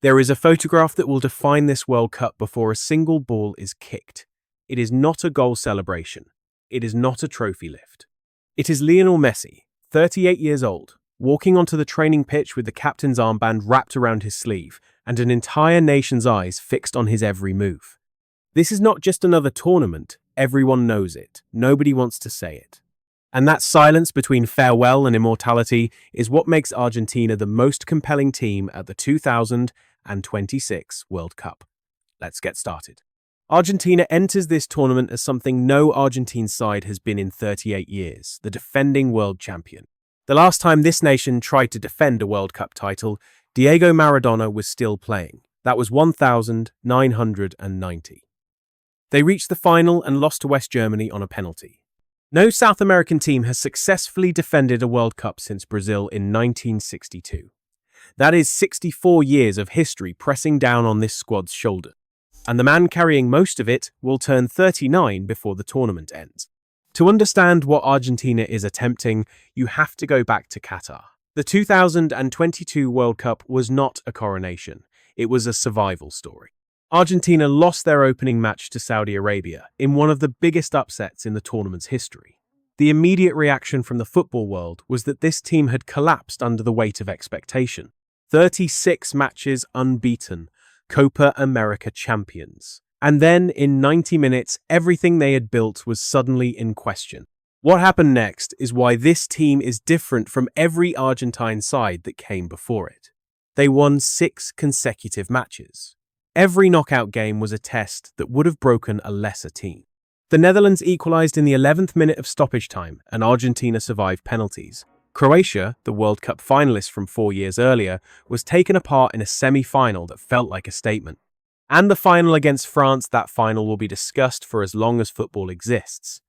There is a photograph that will define this World Cup before a single ball is kicked. It is not a goal celebration. It is not a trophy lift. It is Lionel Messi, 38 years old, walking onto the training pitch with the captain's armband wrapped around his sleeve and an entire nation's eyes fixed on his every move. This is not just another tournament. Everyone knows it. Nobody wants to say it. And that silence between farewell and immortality is what makes Argentina the most compelling team at the 2026 World Cup. Let's get started. Argentina enters this tournament as something no Argentine side has been in 38 years, the defending world champion. The last time this nation tried to defend a World Cup title, Diego Maradona was still playing. That was 1990. They reached the final and lost to West Germany on a penalty. No South American team has successfully defended a World Cup since Brazil in 1962. That is 64 years of history pressing down on this squad's shoulder. And the man carrying most of it will turn 39 before the tournament ends. To understand what Argentina is attempting, you have to go back to Qatar. The 2022 World Cup was not a coronation. It was a survival story. Argentina lost their opening match to Saudi Arabia in one of the biggest upsets in the tournament's history. The immediate reaction from the football world was that this team had collapsed under the weight of expectation. 36 matches unbeaten, Copa America champions. And then, in 90 minutes, everything they had built was suddenly in question. What happened next is why this team is different from every Argentine side that came before it. They won 6 consecutive matches. Every knockout game was a test that would have broken a lesser team. The Netherlands equalized in the 11th minute of stoppage time, and Argentina survived penalties. Croatia, the World Cup finalist from 4 years earlier, was taken apart in a semi-final that felt like a statement. And the final against France, that final will be discussed for as long as football exists.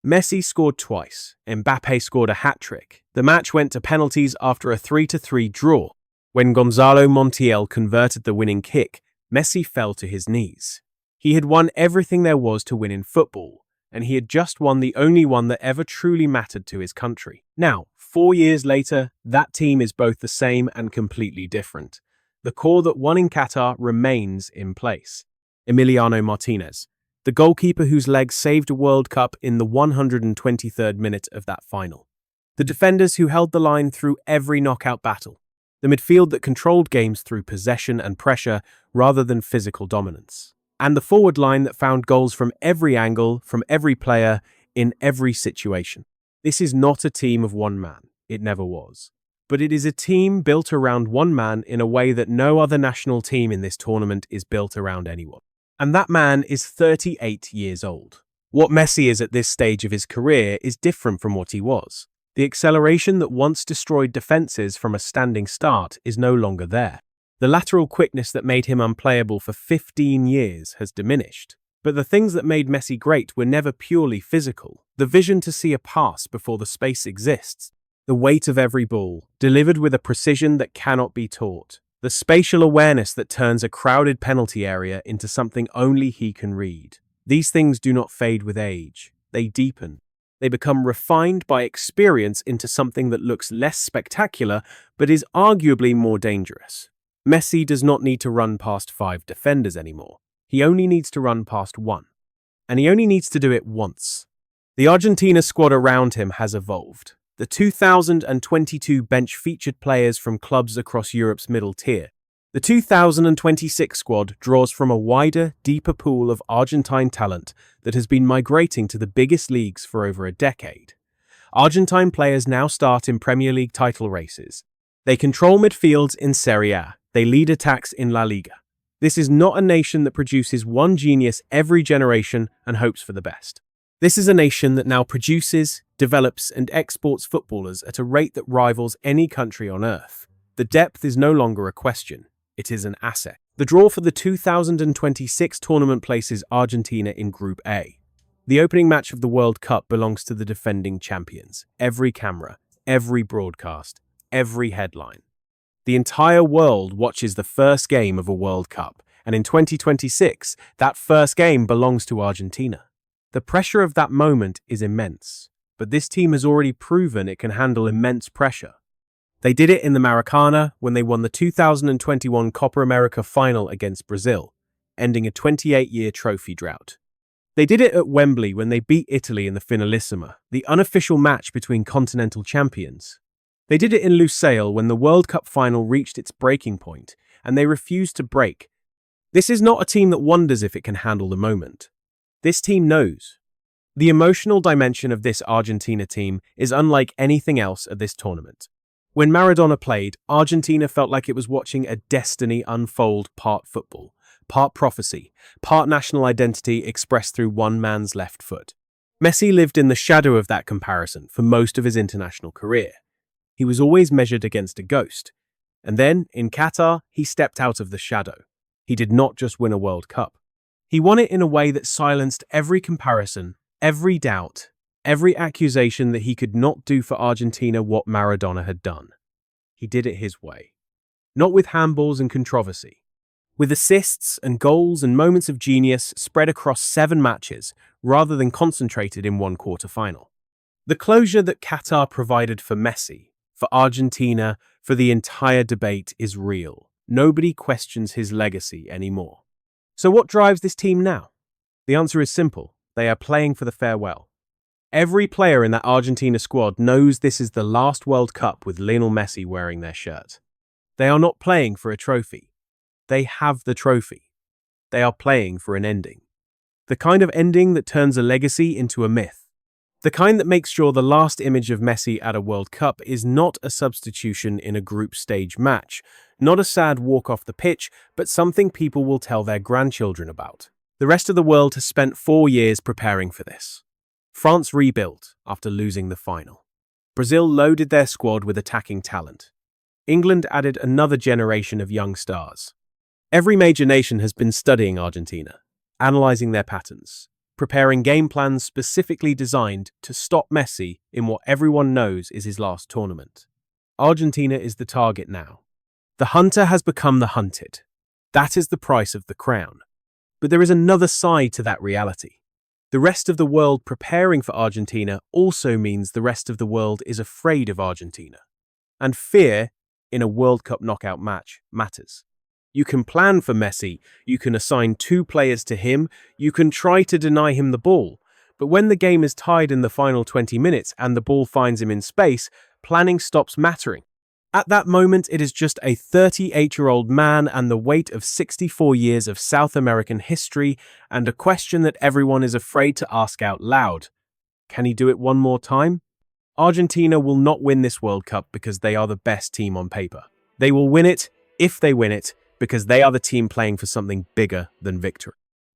Messi scored twice. Mbappe scored a hat-trick. The match went to penalties after a 3-3 draw. When Gonzalo Montiel converted the winning kick, Messi fell to his knees. He had won everything there was to win in football, and he had just won the only one that ever truly mattered to his country. Now, 4 years later, that team is both the same and completely different. The core that won in Qatar remains in place. Emiliano Martinez, the goalkeeper whose legs saved a World Cup in the 123rd minute of that final. The defenders who held the line through every knockout battle. The midfield that controlled games through possession and pressure rather than physical dominance. And the forward line that found goals from every angle, from every player, in every situation. This is not a team of one man. It never was. But it is a team built around one man in a way that no other national team in this tournament is built around anyone. And that man is 38 years old. What Messi is at this stage of his career is different from what he was. The acceleration that once destroyed defenses from a standing start is no longer there. The lateral quickness that made him unplayable for 15 years has diminished. But the things that made Messi great were never purely physical. The vision to see a pass before the space exists. The weight of every ball, delivered with a precision that cannot be taught. The spatial awareness that turns a crowded penalty area into something only he can read. These things do not fade with age. They deepen. They become refined by experience into something that looks less spectacular, but is arguably more dangerous. Messi does not need to run past 5 defenders anymore. He only needs to run past 1. And he only needs to do it once. The Argentina squad around him has evolved. The 2022 bench featured players from clubs across Europe's middle tier. The 2026 squad draws from a wider, deeper pool of Argentine talent that has been migrating to the biggest leagues for over a decade. Argentine players now start in Premier League title races. They control midfields in Serie A. They lead attacks in La Liga. This is not a nation that produces one genius every generation and hopes for the best. This is a nation that now produces, develops, and exports footballers at a rate that rivals any country on earth. The depth is no longer a question. It is an asset. The draw for the 2026 tournament places Argentina in Group A. The opening match of the World Cup belongs to the defending champions. Every camera, every broadcast, every headline. The entire world watches the first game of a World Cup, and in 2026, that first game belongs to Argentina. The pressure of that moment is immense, but this team has already proven it can handle immense pressure. They did it in the Maracana when they won the 2021 Copa America final against Brazil, ending a 28-year trophy drought. They did it at Wembley when they beat Italy in the Finalissima, the unofficial match between continental champions. They did it in Lusail when the World Cup final reached its breaking point, and they refused to break. This is not a team that wonders if it can handle the moment. This team knows. The emotional dimension of this Argentina team is unlike anything else at this tournament. When Maradona played, Argentina felt like it was watching a destiny unfold, part football, part prophecy, part national identity expressed through one man's left foot. Messi lived in the shadow of that comparison for most of his international career. He was always measured against a ghost. And then, in Qatar, he stepped out of the shadow. He did not just win a World Cup. He won it in a way that silenced every comparison, every doubt, every accusation that he could not do for Argentina what Maradona had done. He did it his way. Not with handballs and controversy. With assists and goals and moments of genius spread across 7 matches rather than concentrated in one quarter-final. The closure that Qatar provided for Messi, for Argentina, for the entire debate is real. Nobody questions his legacy anymore. So what drives this team now? The answer is simple. They are playing for the farewell. Every player in that Argentina squad knows this is the last World Cup with Lionel Messi wearing their shirt. They are not playing for a trophy. They have the trophy. They are playing for an ending. The kind of ending that turns a legacy into a myth. The kind that makes sure the last image of Messi at a World Cup is not a substitution in a group stage match, not a sad walk off the pitch, but something people will tell their grandchildren about. The rest of the world has spent 4 years preparing for this. France rebuilt after losing the final. Brazil loaded their squad with attacking talent. England added another generation of young stars. Every major nation has been studying Argentina, analyzing their patterns, preparing game plans specifically designed to stop Messi in what everyone knows is his last tournament. Argentina is the target now. The hunter has become the hunted. That is the price of the crown. But there is another side to that reality. The rest of the world preparing for Argentina also means the rest of the world is afraid of Argentina. And fear in a World Cup knockout match matters. You can plan for Messi, you can assign 2 players to him, you can try to deny him the ball. But when the game is tied in the final 20 minutes and the ball finds him in space, planning stops mattering. At that moment, it is just a 38-year-old man and the weight of 64 years of South American history and a question that everyone is afraid to ask out loud. Can he do it one more time? Argentina will not win this World Cup because they are the best team on paper. They will win it, if they win it, because they are the team playing for something bigger than victory.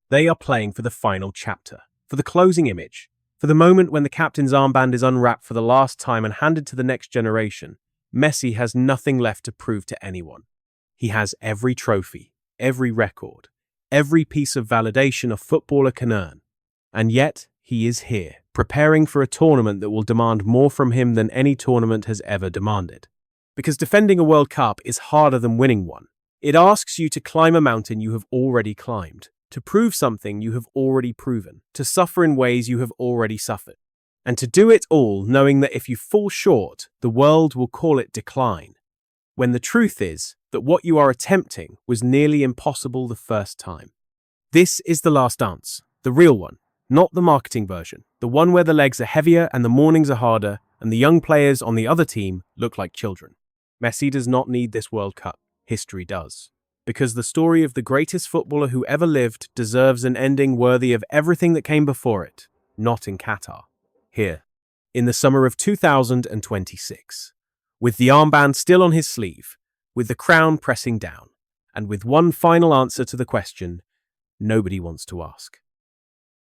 They are playing for the final chapter, for the closing image, for the moment when the captain's armband is unwrapped for the last time and handed to the next generation. Messi has nothing left to prove to anyone. He has every trophy, every record, every piece of validation a footballer can earn. And yet, he is here, preparing for a tournament that will demand more from him than any tournament has ever demanded. Because defending a World Cup is harder than winning one. It asks you to climb a mountain you have already climbed, to prove something you have already proven, to suffer in ways you have already suffered. And to do it all knowing that if you fall short, the world will call it decline, when the truth is that what you are attempting was nearly impossible the first time. This is the last dance, the real one, not the marketing version, the one where the legs are heavier and the mornings are harder, and the young players on the other team look like children. Messi does not need this World Cup, history does. Because the story of the greatest footballer who ever lived deserves an ending worthy of everything that came before it, not in Qatar. Here, in the summer of 2026, with the armband still on his sleeve, with the crown pressing down, and with one final answer to the question nobody wants to ask.